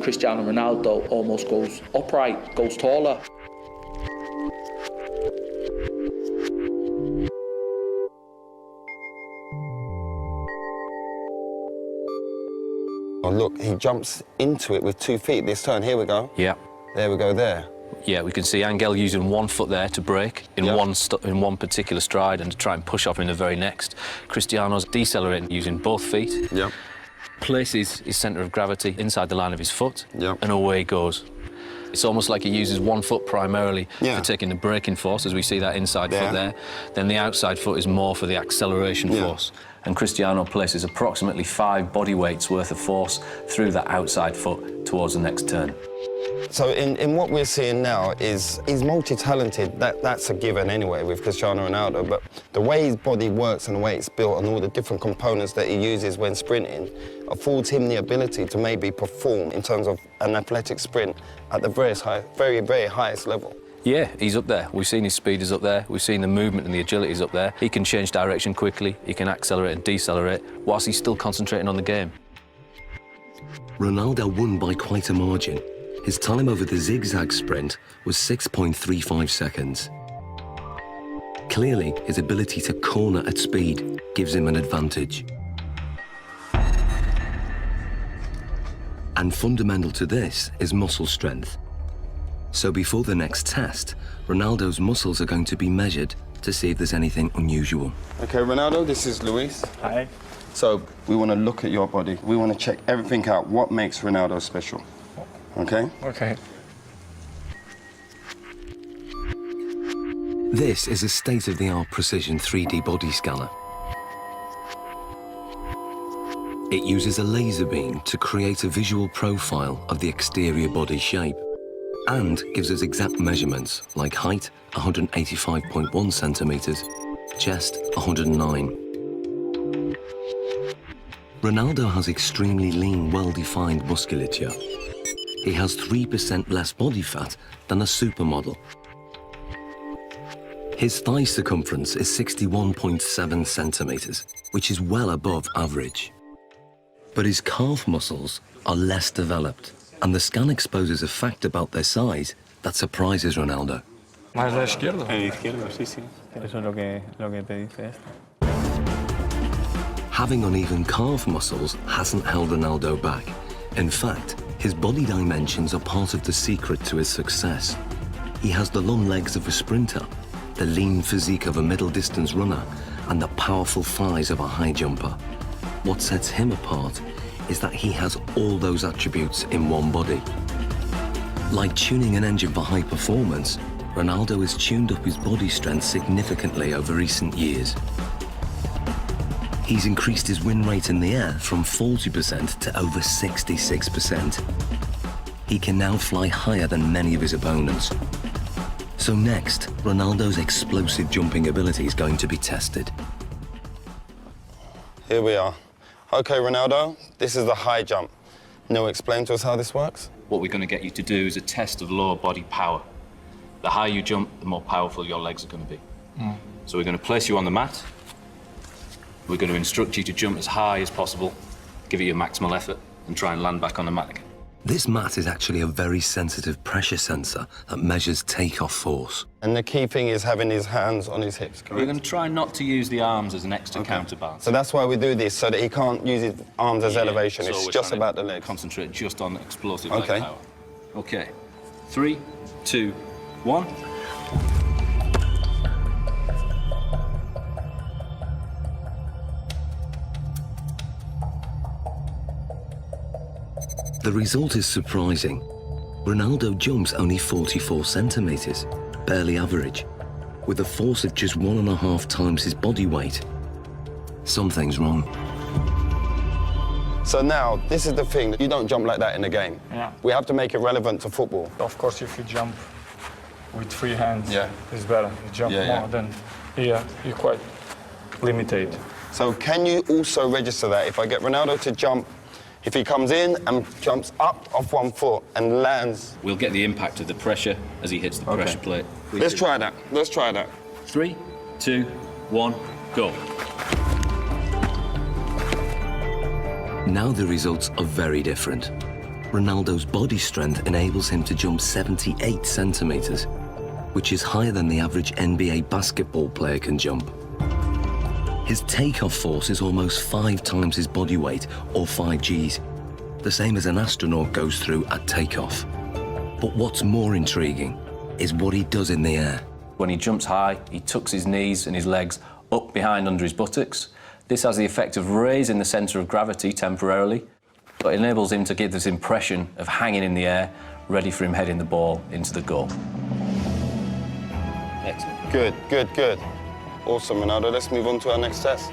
Cristiano Ronaldo almost goes upright, goes taller. Oh, look, he jumps into it with 2 feet this turn. Here we go. Yeah. There we go there. Yeah, we can see Angel using 1 foot there to break in one particular stride and to try and push off in the very next. Cristiano's decelerating using both feet. Yeah. Places his centre of gravity inside the line of his foot, Yep. and away he goes. It's almost like he uses 1 foot primarily Yeah. for taking the braking force, as we see that inside There. foot there. Then the outside foot is more for the acceleration force. And Cristiano places approximately 5 body weights worth of force through that outside foot towards the next turn. So in what we're seeing now is he's multi-talented. That's a given anyway with Cristiano Ronaldo, but the way his body works and the way it's built and all the different components that he uses when sprinting affords him the ability to maybe perform in terms of an athletic sprint at the very, very highest level. Yeah, he's up there. We've seen his speed is up there. We've seen the movement and the agility is up there. He can change direction quickly. He can accelerate and decelerate whilst he's still concentrating on the game. Ronaldo won by quite a margin. His time over the zigzag sprint was 6.35 seconds. Clearly, his ability to corner at speed gives him an advantage. And fundamental to this is muscle strength. So before the next test, Ronaldo's muscles are going to be measured to see if there's anything unusual. Okay, Ronaldo, this is Luis. Hi. So we want to look at your body. We want to check everything out. What makes Ronaldo special? Okay? Okay. This is a state-of-the-art precision 3D body scanner. It uses a laser beam to create a visual profile of the exterior body shape and gives us exact measurements like height, 185.1 centimeters, chest, 109. Ronaldo has extremely lean, well-defined musculature. He has 3% less body fat than a supermodel. His thigh circumference is 61.7 centimeters, which is well above average. But his calf muscles are less developed, and the scan exposes a fact about their size that surprises Ronaldo. ¿Más a la izquierda? En la izquierda, sí, sí. Eso es lo que te dice esto. Having uneven calf muscles hasn't held Ronaldo back. In fact, his body dimensions are part of the secret to his success. He has the long legs of a sprinter, the lean physique of a middle-distance runner, and the powerful thighs of a high jumper. What sets him apart is that he has all those attributes in one body. Like tuning an engine for high performance, Ronaldo has tuned up his body strength significantly over recent years. He's increased his win rate in the air from 40% to over 66%. He can now fly higher than many of his opponents. So next, Ronaldo's explosive jumping ability is going to be tested. Here we are. Okay, Ronaldo, this is the high jump. Now explain to us how this works. What we're going to get you to do is a test of lower body power. The higher you jump, the more powerful your legs are going to be. So we're going to place you on the mat. We're going to instruct you to jump as high as possible, give it your maximal effort, and try and land back on the mat again. This mat is actually a very sensitive pressure sensor that measures takeoff force. And the key thing is having his hands on his hips, We're correct? going to try not to use the arms as an extra counterbalance. So that's why we do this, so that he can't use his arms as elevation. So It's we're just trying about to the legs. Concentrate just on explosive Okay. leg power. Okay. 3, 2, 1. The result is surprising. Ronaldo jumps only 44 centimeters, barely average, with a force of just 1.5 times his body weight. Something's wrong. So now, this is the thing, you don't jump like that in the game. Yeah. We have to make it relevant to football. Of course, if you jump with 3 hands, Yeah. it's better. You jump Yeah, yeah. more, then here you're quite limited. So can you also register that? If I get Ronaldo to jump, if he comes in and jumps up off 1 foot and lands. We'll get the impact of the pressure as he hits the pressure plate. Let's try that. Let's try that. 3, 2, 1, go. Now the results are very different. Ronaldo's body strength enables him to jump 78 centimeters, which is higher than the average NBA basketball player can jump. His takeoff force is almost 5 times his body weight, or 5 Gs, the same as an astronaut goes through at takeoff. But what's more intriguing is what he does in the air. When he jumps high, he tucks his knees and his legs up behind under his buttocks. This has the effect of raising the centre of gravity temporarily, but it enables him to give this impression of hanging in the air, ready for him heading the ball into the goal. Excellent. Good, good, good. Awesome, Ronaldo. Let's move on to our next test.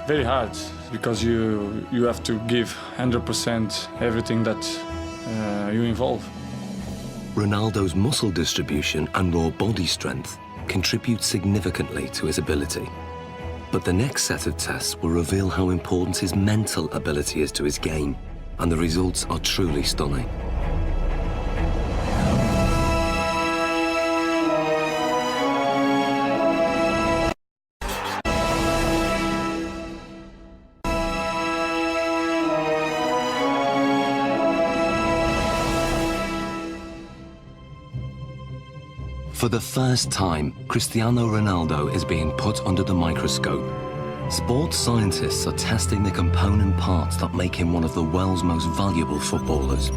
Very hard, because you have to give 100% everything that you involve. Ronaldo's muscle distribution and raw body strength contribute significantly to his ability. But the next set of tests will reveal how important his mental ability is to his game, and the results are truly stunning. For the first time, Cristiano Ronaldo is being put under the microscope. Sports scientists are testing the component parts that make him one of the world's most valuable footballers.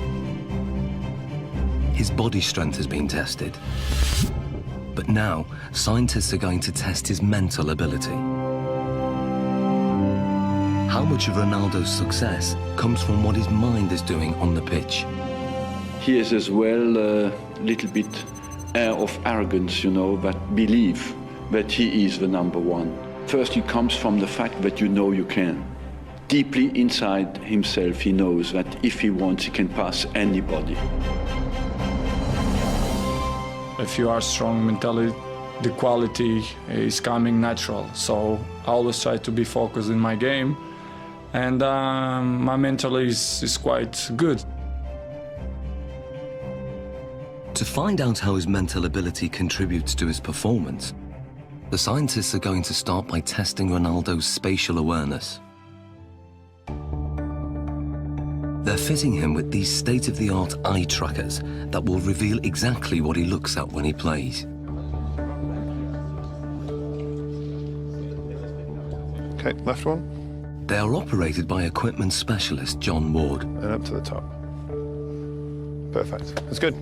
His body strength has been tested. But now, scientists are going to test his mental ability. How much of Ronaldo's success comes from what his mind is doing on the pitch? He is as well a little bit air of arrogance, you know, that believe that he is the number one. First, it comes from the fact that you know you can. Deeply inside himself, he knows that if he wants, he can pass anybody. If you are strong mentally, the quality is coming natural. So I always try to be focused in my game, and my mental is quite good. To find out how his mental ability contributes to his performance, the scientists are going to start by testing Ronaldo's spatial awareness. They're fitting him with these state-of-the-art eye trackers that will reveal exactly what he looks at when he plays. Okay, left one. They are operated by equipment specialist John Ward. And up to the top. Perfect. That's good.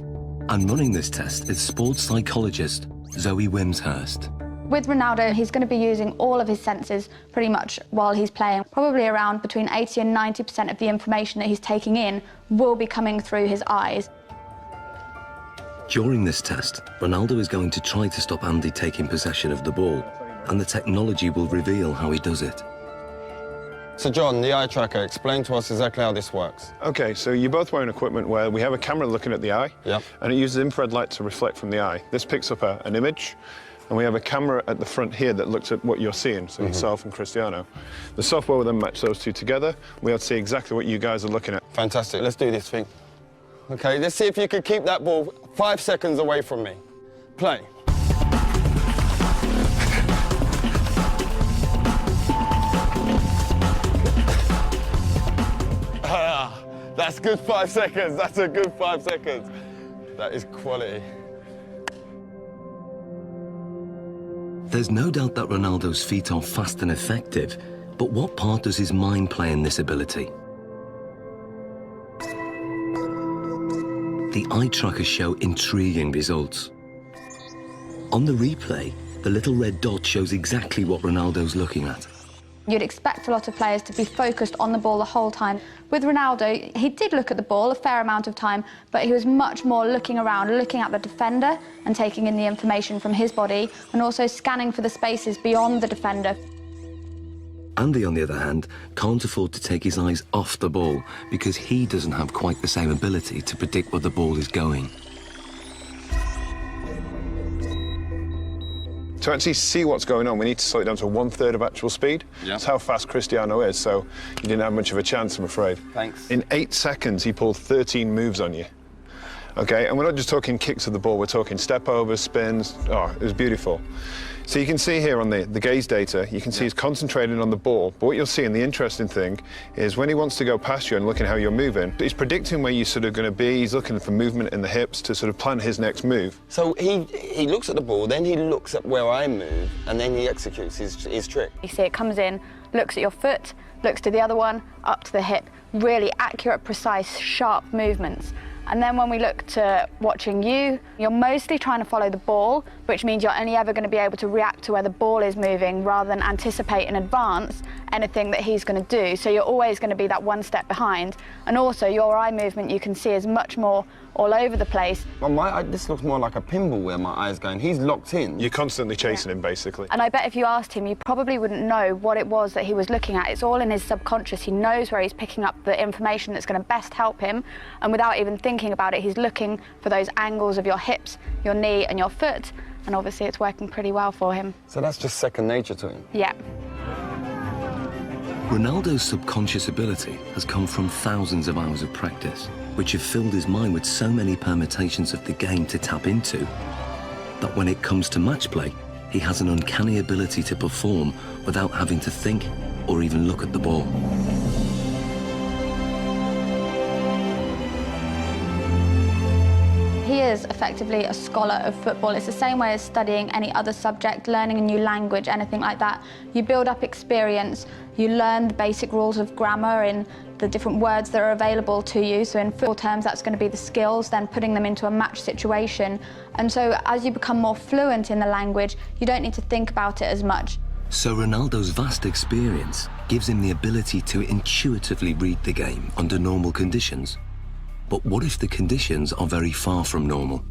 And running this test is sports psychologist Zoe Wimshurst. With Ronaldo, he's going to be using all of his senses pretty much while he's playing. Probably around between 80 and 90% of the information that he's taking in will be coming through his eyes. During this test, Ronaldo is going to try to stop Andy taking possession of the ball, and the technology will reveal how he does it. So, John, the eye tracker, explain to us exactly how this works. Okay, so you're both wearing equipment where we have a camera looking at the eye, Yep. and it uses infrared light to reflect from the eye. This picks up an image, and we have a camera at the front here that looks at what you're seeing, so yourself and Cristiano. The software will then match those two together. We'll see exactly what you guys are looking at. Fantastic. Let's do this thing. Okay, let's see if you can keep that ball 5 seconds away from me. Play. That's good 5 seconds. That's a good 5 seconds. That is quality. There's no doubt that Ronaldo's feet are fast and effective, but what part does his mind play in this ability? The eye trackers show intriguing results. On the replay, the little red dot shows exactly what Ronaldo's looking at. You'd expect a lot of players to be focused on the ball the whole time. With Ronaldo, he did look at the ball a fair amount of time, but he was much more looking around, looking at the defender and taking in the information from his body, and also scanning for the spaces beyond the defender. Andy, on the other hand, can't afford to take his eyes off the ball because he doesn't have quite the same ability to predict where the ball is going. To actually see what's going on, we need to slow it down to 1/3 of actual speed. Yeah. That's how fast Cristiano is, so he didn't have much of a chance, I'm afraid. Thanks. In 8 seconds, he pulled 13 moves on you. Okay, and we're not just talking kicks of the ball, we're talking step overs, spins. Oh, it was beautiful. So you can see here on the gaze data, you can see he's concentrating on the ball. But what you'll see, and the interesting thing, is when he wants to go past you and looking how you're moving, he's predicting where you're sort of going to be. He's looking for movement in the hips to sort of plan his next move. So he looks at the ball, then he looks at where I move, and then he executes his trick. You see it comes in, looks at your foot, looks to the other one, up to the hip. Really accurate, precise, sharp movements. And then when we look to watching you, you're mostly trying to follow the ball, which means you're only ever going to be able to react to where the ball is moving rather than anticipate in advance anything that he's going to do. So you're always going to be that one step behind. And also your eye movement you can see is much more all over the place. Well, this looks more like a pinball where my eye's going. He's locked in. You're constantly chasing him, basically. And I bet if you asked him, you probably wouldn't know what it was that he was looking at. It's all in his subconscious. He knows where he's picking up the information that's going to best help him. And without even thinking about it, he's looking for those angles of your hips, your knee and your foot. And obviously it's working pretty well for him. So that's just second nature to him? Yeah. Ronaldo's subconscious ability has come from thousands of hours of practice, which have filled his mind with so many permutations of the game to tap into, that when it comes to match play, he has an uncanny ability to perform without having to think or even look at the ball. He is effectively a scholar of football. It's the same way as studying any other subject, learning a new language, anything like that. You build up experience, you learn the basic rules of grammar in the different words that are available to you. So in football terms, that's going to be the skills, then putting them into a match situation. And so as you become more fluent in the language, you don't need to think about it as much. So Ronaldo's vast experience gives him the ability to intuitively read the game under normal conditions. But what if the conditions are very far from normal?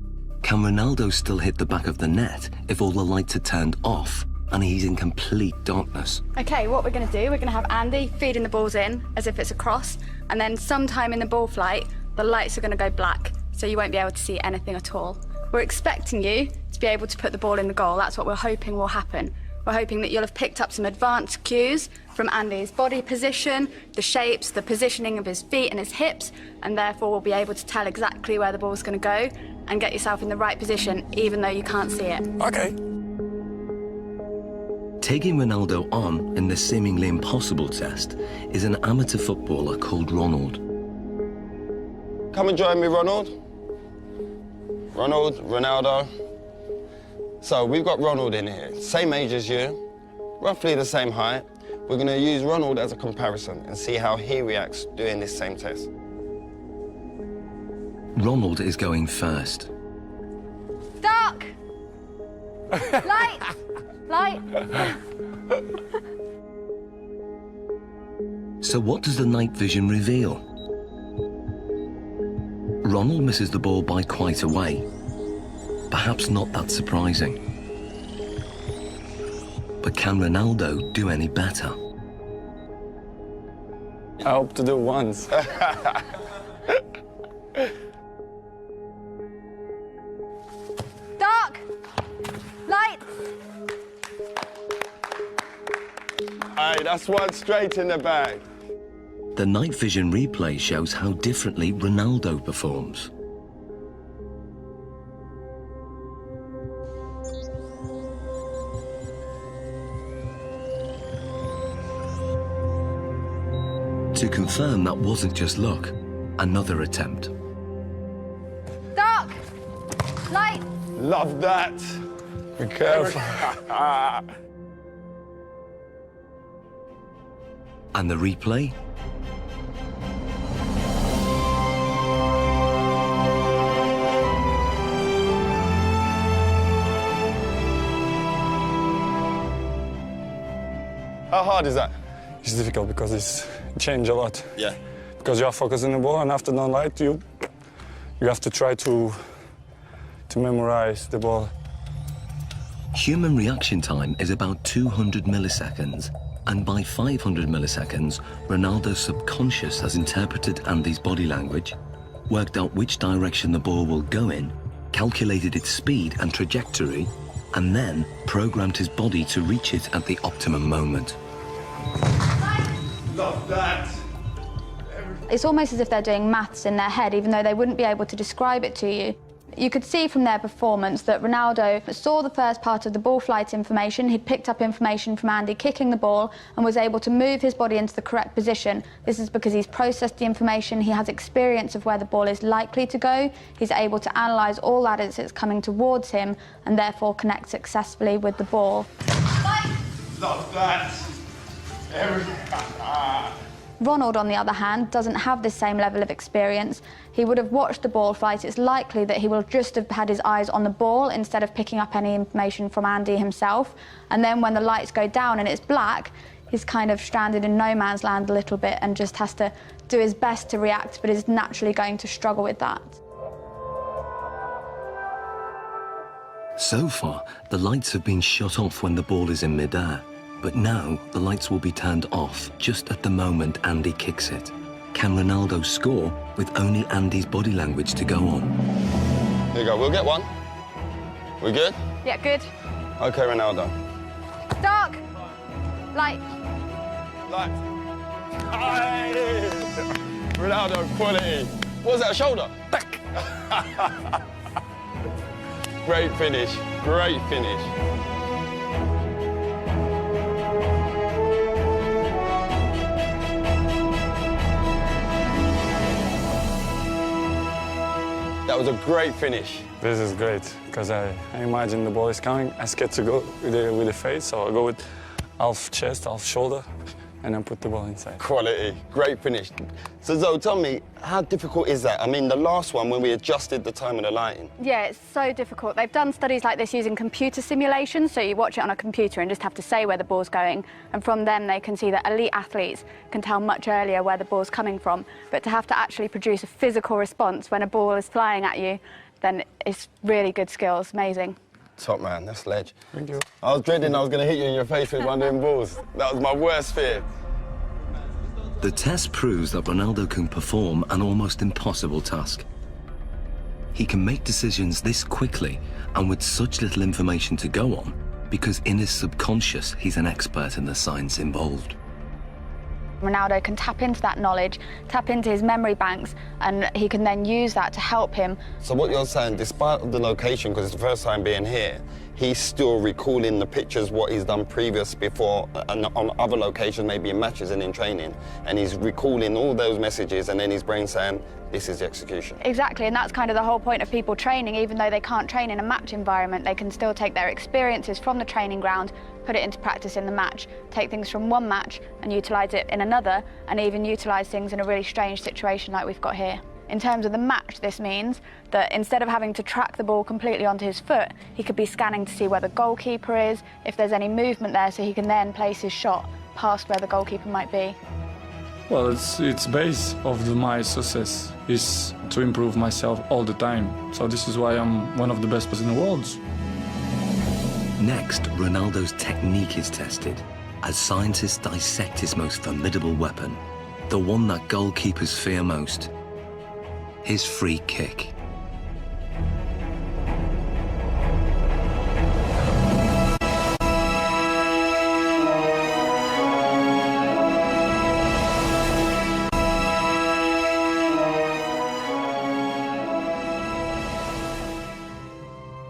Can Ronaldo still hit the back of the net if all the lights are turned off and he's in complete darkness? Okay, what we're going to do, we're going to have Andy feeding the balls in as if it's a cross, and then sometime in the ball flight, the lights are going to go black, so you won't be able to see anything at all. We're expecting you to be able to put the ball in the goal. That's what we're hoping will happen. We're hoping that you'll have picked up some advanced cues from Andy's body position, the shapes, the positioning of his feet and his hips, and therefore we'll be able to tell exactly where the ball's going to go and get yourself in the right position, even though you can't see it. Okay. Taking Ronaldo on in the seemingly impossible test is an amateur footballer called Ronald. Come and join me, Ronald. Ronaldo. So we've got Ronald in here, same age as you, roughly the same height. We're going to use Ronald as a comparison and see how he reacts doing this same test. Ronald is going first. Dark! Light! Light! So what does the night vision reveal? Ronald misses the ball by quite a way. Perhaps not that surprising. But can Ronaldo do any better? I hope to do once. Dark! Light! Aye, that's one straight in the bag. The night vision replay shows how differently Ronaldo performs. To confirm that wasn't just luck, another attempt. Dark! Light! Love that. Be careful. And the replay? How hard is that? It's difficult because it's changed a lot. Yeah. Because you are focusing the ball, and after no light, you have to try to memorize the ball. Human reaction time is about 200 milliseconds, and by 500 milliseconds, Ronaldo's subconscious has interpreted Andy's body language, worked out which direction the ball will go in, calculated its speed and trajectory, and then programmed his body to reach it at the optimum moment. Love that. It's almost as if they're doing maths in their head, even though they wouldn't be able to describe it to you. You could see from their performance that Ronaldo saw the first part of the ball flight information. He'd picked up information from Andy kicking the ball and was able to move his body into the correct position. This is because he's processed the information, he has experience of where the ball is likely to go, he's able to analyse all that as it's coming towards him and therefore connect successfully with the ball. Love that. Ronald, on the other hand, doesn't have this same level of experience. He would have watched the ball flight. It's likely that he will just have had his eyes on the ball instead of picking up any information from Andy himself. And then when the lights go down and it's black, he's kind of stranded in no man's land a little bit and just has to do his best to react, but is naturally going to struggle with that. So far, the lights have been shut off when the ball is in midair. But now, the lights will be turned off just at the moment Andy kicks it. Can Ronaldo score with only Andy's body language to go on? Here you go, we'll get one. We good? Yeah, good. Okay, Ronaldo. Dark. Light. Light. Aye. Ronaldo, quality. What was that, a shoulder? Back. Great finish, great finish. That was a great finish. This is great, because I imagine the ball is coming. I scared to go with the face, so I go with half chest, half shoulder, and then put the ball inside. Quality, great finish. So Zoe, tell me, how difficult is that? I mean, the last one, when we adjusted the time of the lighting. Yeah, it's so difficult. They've done studies like this using computer simulations, so you watch it on a computer and just have to say where the ball's going, and from them they can see that elite athletes can tell much earlier where the ball's coming from. But to have to actually produce a physical response when a ball is flying at you, then it's really good skills, amazing. Top man, that's ledge. Thank you. I was dreading I was going to hit you in your face with one of them balls. That was my worst fear. The test proves that Ronaldo can perform an almost impossible task. He can make decisions this quickly and with such little information to go on because in his subconscious, he's an expert in the science involved. Ronaldo can tap into that knowledge, tap into his memory banks, and he can then use that to help him. So what you're saying, despite the location, because it's the first time being here, he's still recalling the pictures, what he's done previous before, and on other locations, maybe in matches and in training, and he's recalling all those messages, and then his brain saying, this is the execution. Exactly, and that's kind of the whole point of people training. Even though they can't train in a match environment, they can still take their experiences from the training ground, put it into practice in the match, take things from one match and utilise it in another, and even utilise things in a really strange situation like we've got here. In terms of the match, this means that instead of having to track the ball completely onto his foot, he could be scanning to see where the goalkeeper is, if there's any movement there, so he can then place his shot past where the goalkeeper might be. Well, it's base of my success is to improve myself all the time. So this is why I'm one of the best players in the world. Next, Ronaldo's technique is tested as scientists dissect his most formidable weapon, the one that goalkeepers fear most, his free kick.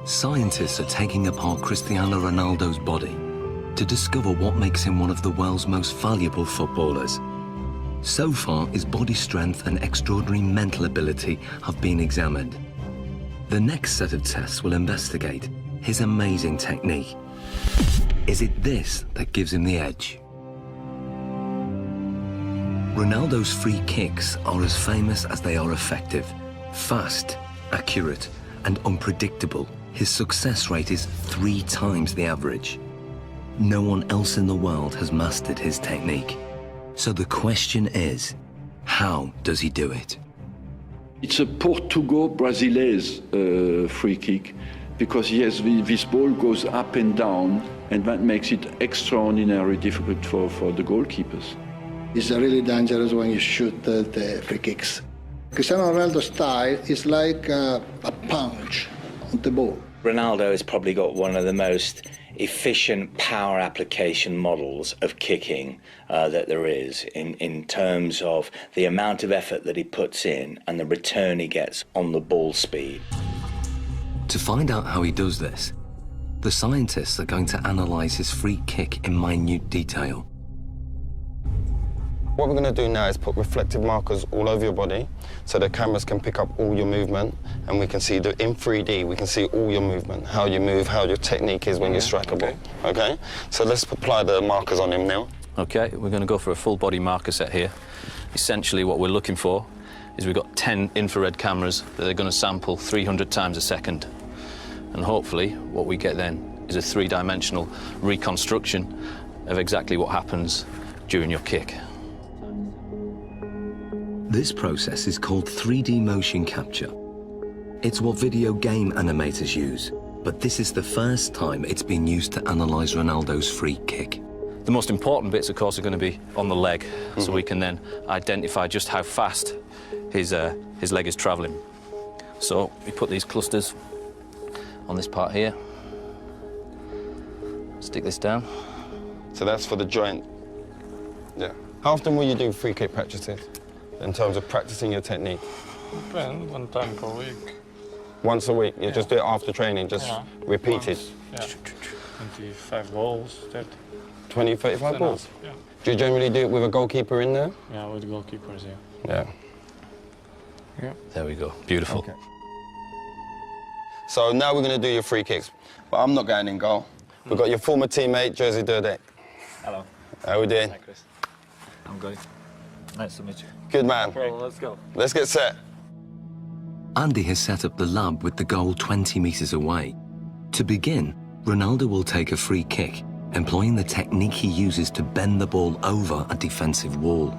Scientists are taking apart Cristiano Ronaldo's body to discover what makes him one of the world's most valuable footballers. So far, his body strength and extraordinary mental ability have been examined. The next set of tests will investigate his amazing technique. Is it this that gives him the edge? Ronaldo's free kicks are as famous as they are effective. Fast, accurate, and unpredictable, his success rate is 3 times the average. No one else in the world has mastered his technique. So the question is, how does he do it? It's a Portugal-Brazilese free kick, because yes, this ball goes up and down, and that makes it extraordinarily difficult for the goalkeepers. It's really dangerous when you shoot the free kicks. Cristiano Ronaldo's style is like a punch on the ball. Ronaldo has probably got one of the most efficient power application models of kicking that there is in terms of the amount of effort that he puts in and the return he gets on the ball speed. To find out how he does this, the scientists are going to analyze his free kick in minute detail. What we're going to do now is put reflective markers all over your body so the cameras can pick up all your movement, and we can see in 3D, we can see all your movement, how you move, how your technique is when you strike a ball, okay? So let's apply the markers on him now. Okay, we're going to go for a full body marker set here. Essentially what we're looking for is we've got 10 infrared cameras that are going to sample 300 times a second. And hopefully what we get then is a three-dimensional reconstruction of exactly what happens during your kick. This process is called 3D motion capture. It's what video game animators use, but this is the first time it's been used to analyze Ronaldo's free kick. The most important bits, of course, are going to be on the leg, so we can then identify just how fast his leg is travelling. So we put these clusters on this part here. Stick this down. So that's for the joint. Yeah. How often will you do free kick practices in terms of practicing your technique? Depends, 1 time per week. Once a week? You just do it after training, just repeat it? Yeah. 25 balls, 30. 20, 35 balls? Yeah. Do you generally do it with a goalkeeper in there? Yeah, with goalkeepers, Yeah. Yeah. There we go. Beautiful. Okay. So now we're going to do your free kicks, but I'm not going in goal. We've got your former teammate, Jersey Durdek. Hello. How we doing? Hi, Chris. I'm good. Nice to meet you. Good man. Well, let's go. Let's get set. Andy has set up the lab with the goal 20 meters away. To begin, Ronaldo will take a free kick, employing the technique he uses to bend the ball over a defensive wall.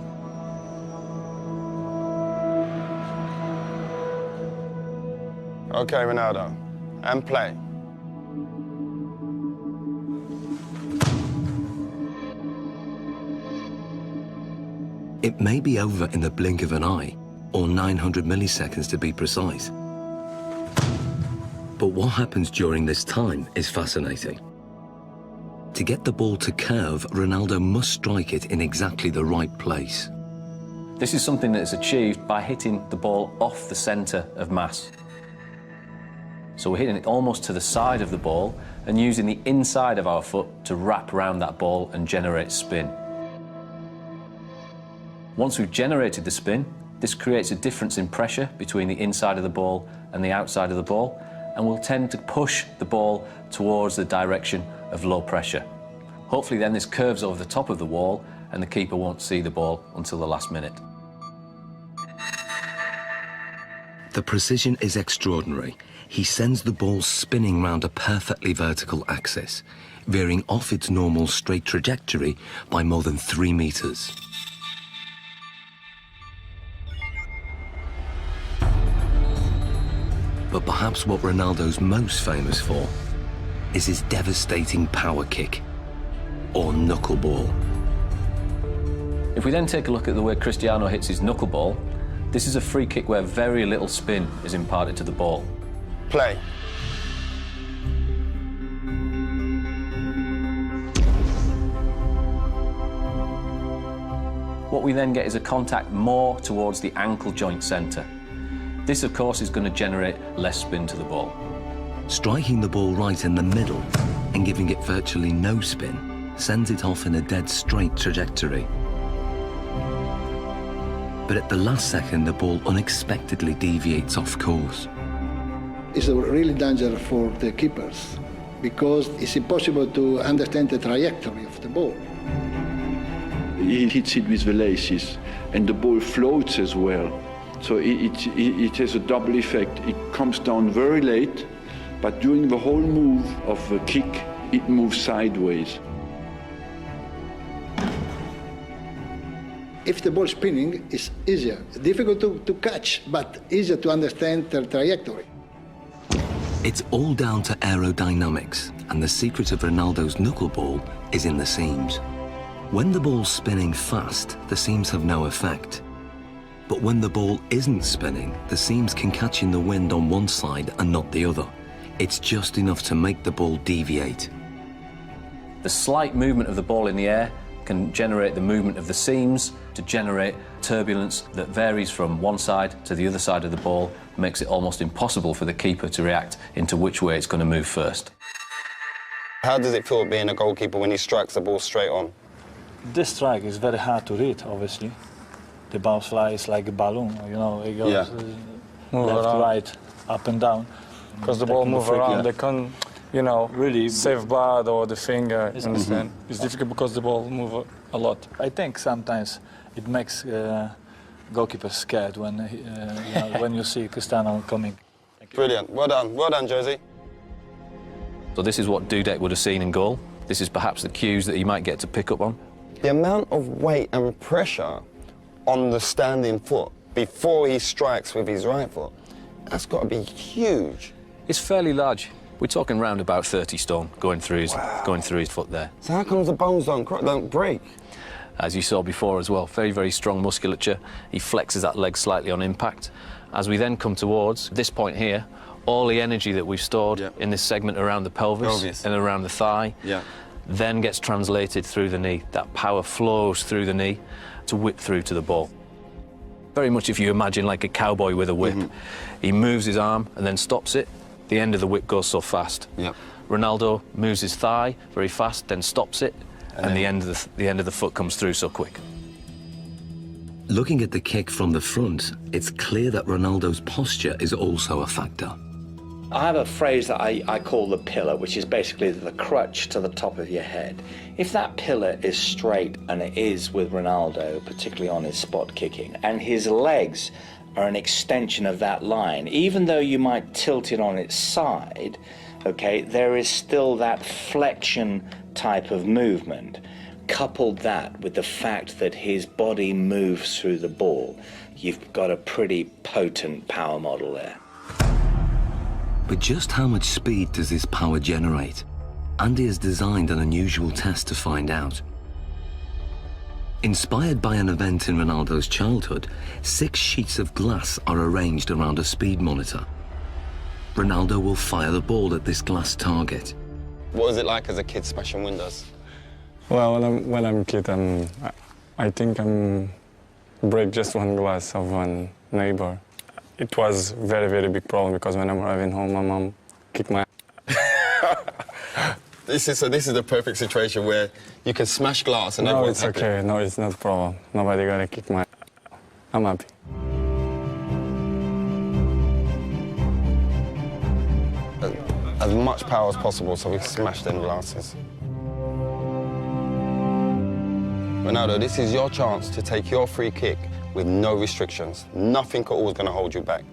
Okay, Ronaldo, and play. It may be over in the blink of an eye, or 900 milliseconds to be precise. But what happens during this time is fascinating. To get the ball to curve, Ronaldo must strike it in exactly the right place. This is something that is achieved by hitting the ball off the centre of mass. So we're hitting it almost to the side of the ball and using the inside of our foot to wrap around that ball and generate spin. Once we've generated the spin, this creates a difference in pressure between the inside of the ball and the outside of the ball, and will tend to push the ball towards the direction of low pressure. Hopefully then this curves over the top of the wall and the keeper won't see the ball until the last minute. The precision is extraordinary. He sends the ball spinning round a perfectly vertical axis, veering off its normal straight trajectory by more than 3 meters. But perhaps what Ronaldo's most famous for is his devastating power kick, or knuckleball. If we then take a look at the way Cristiano hits his knuckleball, this is a free kick where very little spin is imparted to the ball. Play. What we then get is a contact more towards the ankle joint centre. This, of course, is going to generate less spin to the ball. Striking the ball right in the middle and giving it virtually no spin sends it off in a dead straight trajectory. But at the last second, the ball unexpectedly deviates off course. It's really dangerous for the keepers because it's impossible to understand the trajectory of the ball. He hits it with the laces, and the ball floats as well. So it has a double effect. It comes down very late, but during the whole move of the kick, it moves sideways. If the ball spinning, it's easier. Difficult to catch, but easier to understand the trajectory. It's all down to aerodynamics, and the secret of Ronaldo's knuckleball is in the seams. When the ball's spinning fast, the seams have no effect. But when the ball isn't spinning, the seams can catch in the wind on one side and not the other. It's just enough to make the ball deviate. The slight movement of the ball in the air can generate the movement of the seams to generate turbulence that varies from one side to the other side of the ball, makes it almost impossible for the keeper to react into which way it's going to move first. How does it feel being a goalkeeper when he strikes the ball straight on? This strike is very hard to read, obviously. The ball flies like a balloon, you know, it goes left, right, up and down. Because the ball moves around, they can't, you know, really save bad or the finger, you understand? It's difficult because the ball moves a lot. I think sometimes it makes goalkeepers scared when, you know, when you see Cristiano coming. Brilliant. Well done, Josie. So this is what Dudek would have seen in goal. This is perhaps the cues that he might get to pick up on. The amount of weight and pressure on the standing foot before he strikes with his right foot, that's got to be huge. It's fairly large. We're talking round about 30 stone going through his foot there. So how comes the bones don't break? As you saw before as well, very, very strong musculature. He flexes that leg slightly on impact. As we then come towards this point here, all the energy that we've stored in this segment around the pelvis and around the thigh then gets translated through the knee. That power flows through the knee to whip through to the ball. Very much if you imagine like a cowboy with a whip. He moves his arm and then stops it. The end of the whip goes so fast. Ronaldo moves his thigh very fast, then stops it, and the end of the foot comes through so quick. Looking at the kick from the front, it's clear that Ronaldo's posture is also a factor. I have a phrase that I call the pillar, which is basically the crutch to the top of your head. If that pillar is straight, and it is with Ronaldo, particularly on his spot kicking, and his legs are an extension of that line, even though you might tilt it on its side, okay, there is still that flexion type of movement. Coupled that with the fact that his body moves through the ball, you've got a pretty potent power model there. But just how much speed does this power generate? Andy has designed an unusual test to find out. Inspired by an event in Ronaldo's childhood, 6 sheets of glass are arranged around a speed monitor. Ronaldo will fire the ball at this glass target. What was it like as a kid smashing windows? Well, when I'm a kid, I think I break just one glass of one neighbor. It was a very, very big problem because when I'm arriving home, my mom kicked my This is the perfect situation where you can smash glass and everyone's happy. No, it's okay. No, it's not a problem. Nobody gonna kick my... I'm happy. As much power as possible so we can smash them glasses. Ronaldo, this is your chance to take your free kick with no restrictions. Nothing at all is going to hold you back.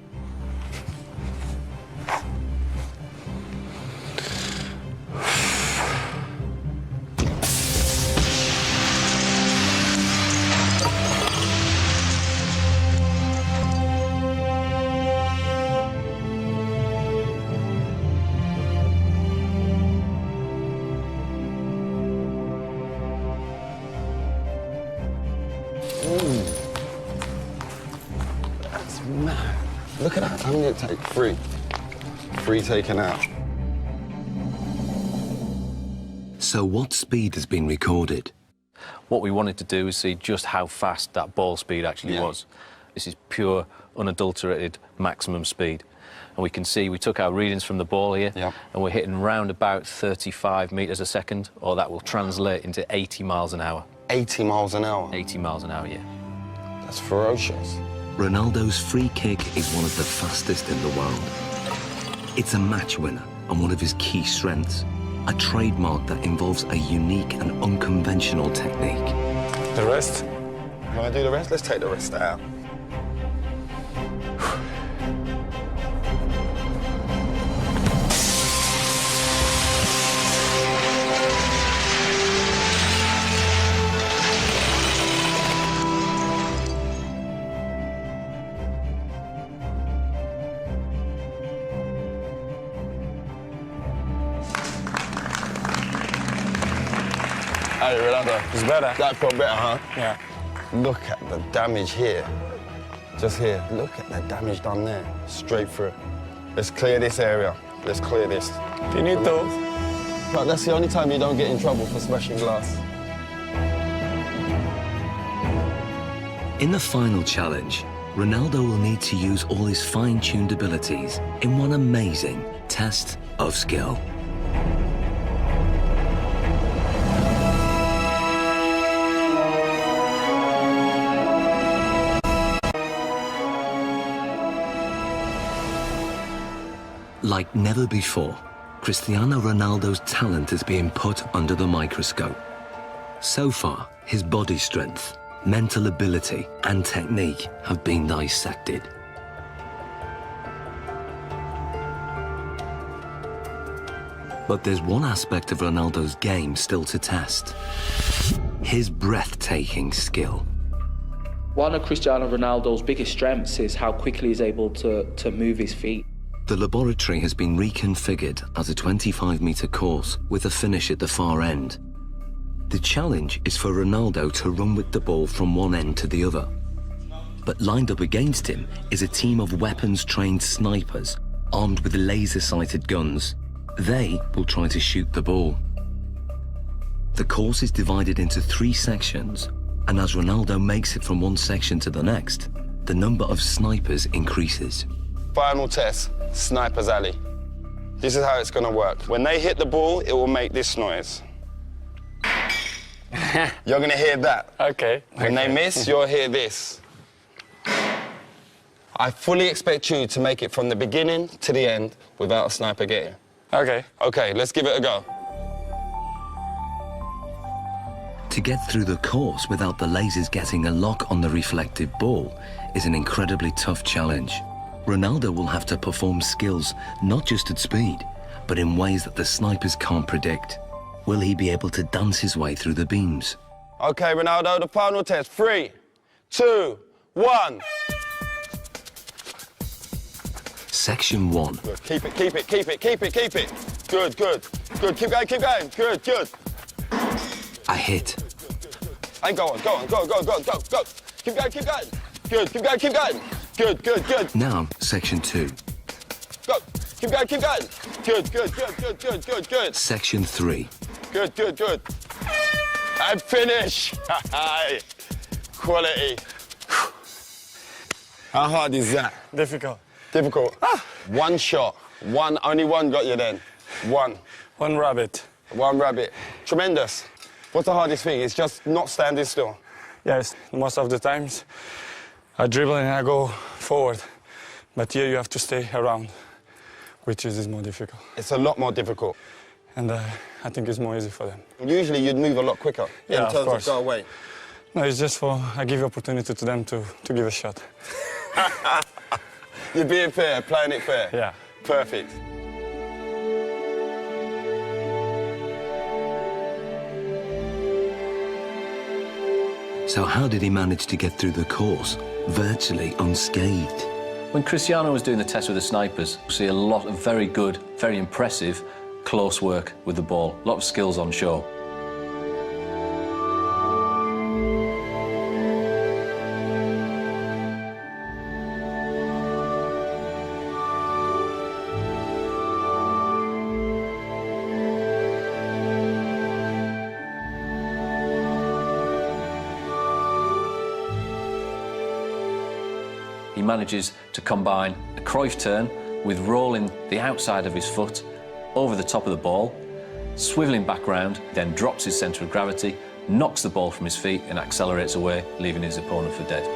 That's mad. Look at that. How many did it take? 3. 3 taken out. So what speed has been recorded? What we wanted to do is see just how fast that ball speed actually was. This is pure, unadulterated maximum speed. And we can see we took our readings from the ball here, and we're hitting round about 35 metres a second, or that will translate into 80 miles an hour. 80 miles an hour? 80 miles an hour, yeah. That's ferocious. Ronaldo's free kick is one of the fastest in the world. It's a match winner and one of his key strengths, a trademark that involves a unique and unconventional technique. The rest? Want to do the rest? Let's take the rest out. Hey, Ronaldo. It's better. That felt better, huh? Yeah. Look at the damage here. Just here. Look at the damage done there. Straight through. Let's clear this area. Let's clear this. Finito. But that's the only time you don't get in trouble for smashing glass. In the final challenge, Ronaldo will need to use all his fine-tuned abilities in one amazing test of skill. Like never before, Cristiano Ronaldo's talent is being put under the microscope. So far, his body strength, mental ability and technique have been dissected. But there's one aspect of Ronaldo's game still to test: his breathtaking skill. One of Cristiano Ronaldo's biggest strengths is how quickly he's able to move his feet. The laboratory has been reconfigured as a 25-metre course with a finish at the far end. The challenge is for Ronaldo to run with the ball from one end to the other. But lined up against him is a team of weapons-trained snipers armed with laser-sighted guns. They will try to shoot the ball. The course is divided into 3 sections, and as Ronaldo makes it from one section to the next, the number of snipers increases. Final test, Sniper's Alley. This is how it's gonna work. When they hit the ball, it will make this noise. You're gonna hear that. Okay. When they miss, you'll hear this. I fully expect you to make it from the beginning to the end without a sniper getting. Okay. Okay, let's give it a go. To get through the course without the lasers getting a lock on the reflective ball is an incredibly tough challenge. Ronaldo will have to perform skills not just at speed, but in ways that the snipers can't predict. Will he be able to dance his way through the beams? Okay, Ronaldo, the final test. 3, 2, 1. Section 1. Good. Keep it, keep it, keep it, keep it, keep it. Good, good, good. Keep going, keep going. Good, good. A hit. And go on, go on, go, go, go, go, go. Keep going, keep going. Good, keep going, keep going. Good, good, good. Now, section 2. Go. Keep going, keep going. Good, good, good, good, good, good, good. Section 3. Good, good, good. And finish. Quality. How hard is that? Difficult. Difficult. One shot. Only one got you then. One. One rabbit. One rabbit. Tremendous. What's the hardest thing? It's just not standing still. Yes, most of the times I dribble and I go forward. But here you have to stay around, which is more difficult. It's a lot more difficult. And I think it's more easy for them. Usually you'd move a lot quicker Yeah, in terms of go away. No, it's just I give opportunity to them to give a shot. You're being fair, playing it fair. Yeah. Perfect. So how did he manage to get through the course virtually unscathed? When Cristiano was doing the test with the snipers, we see a lot of very good, very impressive close work with the ball. A lot of skills on show. He manages to combine a Cruyff turn with rolling the outside of his foot over the top of the ball, swiveling back round, then drops his centre of gravity, knocks the ball from his feet and accelerates away, leaving his opponent for dead.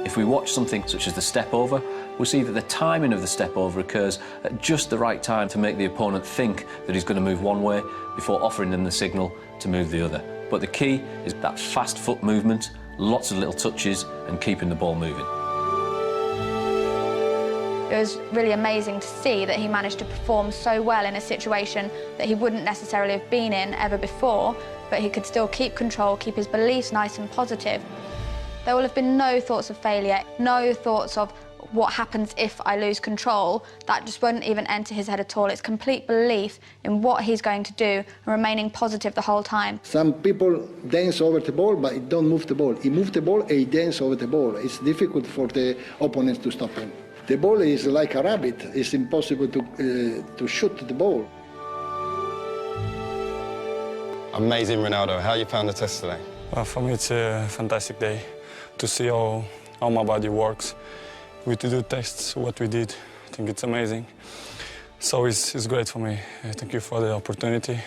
If we watch something such as the step over, we'll see that the timing of the step over occurs at just the right time to make the opponent think that he's going to move one way before offering them the signal to move the other. But the key is that fast foot movement, lots of little touches and keeping the ball moving. It was really amazing to see that he managed to perform so well in a situation that he wouldn't necessarily have been in ever before, but he could still keep control, keep his beliefs nice and positive. There will have been no thoughts of failure, no thoughts of what happens if I lose control. That just won't even enter his head at all. It's complete belief in what he's going to do and remaining positive the whole time. Some people dance over the ball, but he don't move the ball. He moves the ball and he dances over the ball. It's difficult for the opponents to stop him. The ball is like a rabbit. It's impossible to shoot the ball. Amazing, Ronaldo. How you found the test today? Well, for me, it's a fantastic day. to see how my body works. We do tests, what we did. I think it's amazing. So it's great for me. Thank you for the opportunity.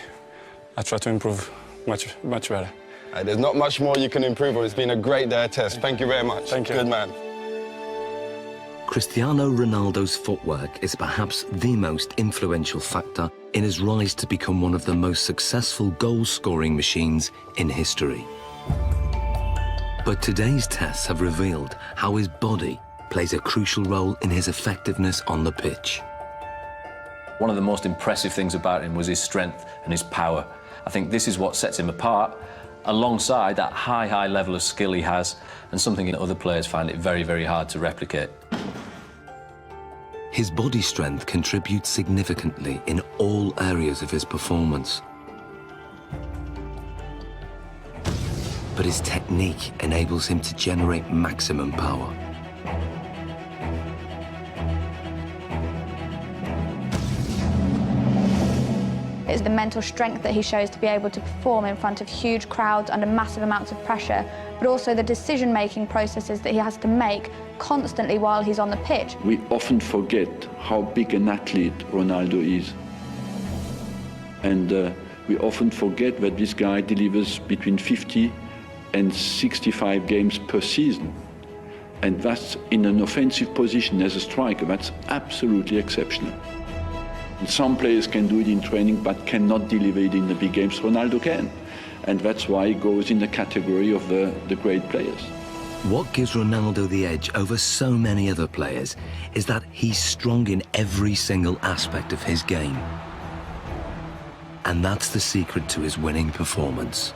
I try to improve much better. There's not much more you can improve on. It's been a great day of test. Thank you very much. Thank you. Good man. Cristiano Ronaldo's footwork is perhaps the most influential factor in his rise to become one of the most successful goal-scoring machines in history. But today's tests have revealed how his body plays a crucial role in his effectiveness on the pitch. One of the most impressive things about him was his strength and his power. I think this is what sets him apart, alongside that high level of skill he has, and something that other players find it very, very hard to replicate. His body strength contributes significantly in all areas of his performance. But his technique enables him to generate maximum power. It's the mental strength that he shows to be able to perform in front of huge crowds under massive amounts of pressure, but also the decision-making processes that he has to make constantly while he's on the pitch. We often forget how big an athlete Ronaldo is. And we often forget that this guy delivers between 50 and 65 games per season. And that's in an offensive position as a striker. That's absolutely exceptional. Some players can do it in training but cannot deliver it in the big games. Ronaldo can. And that's why he goes in the category of the great players. What gives Ronaldo the edge over so many other players is that he's strong in every single aspect of his game. And that's the secret to his winning performance.